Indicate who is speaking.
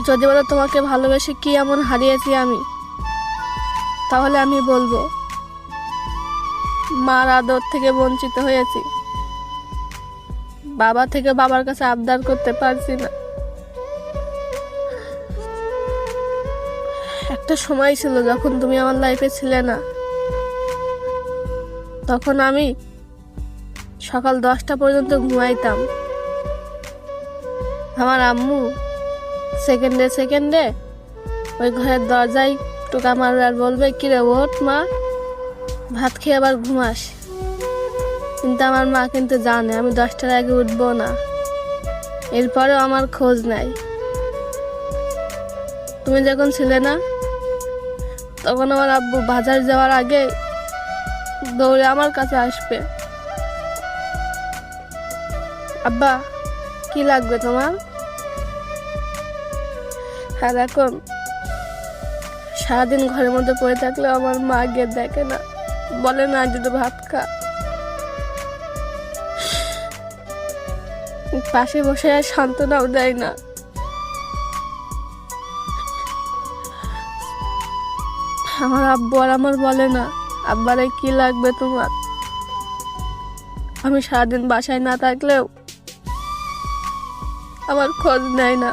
Speaker 1: যদি বলো তোমাকে ভালোবেসে কি এমন হারিয়েছি আমি, তাহলে আমি বলবো মার আদর থেকে বঞ্চিত হয়েছি, বাবা থেকে বাবার কাছে আবদার করতে পারছি না। একটা সময় ছিল যখন তুমি আমার লাইফে ছিলে না, তখন আমি সকাল 10টা পর্যন্ত ঘুমাইতাম। আমার আম্মু সেকেন্ডে সেকেন্ডে ওই ঘরের দরজায় টোকা মারবে আর বলবে, কিরে ওঠ মা, ভাত খেয়ে আবার ঘুমাস। কিন্তু আমার মা কিন্তু জানে আমি 10টার আগে উঠবো না। এরপরেও আমার খোঁজ নাই। তুমি যখন ছিলে না, তখন আমার আব্বু বাজার যাওয়ার আগে দৌড়ে আমার কাছে আসবে, আব্বা কি লাগবে তোমার? আর এখন সারাদিন ঘরের মধ্যে পড়ে থাকলে আমার মা গিয়ে দেখে না, বলে না দুটো ভাত খা। পাশে বসে আর সান্ত্বনাও দেয় না। আমার আব্বু আর আমার বলে না, আব্বারে কি লাগবে তোমার? আমি সারাদিন বাসায় না থাকলেও আমার খোঁজ নেয় না।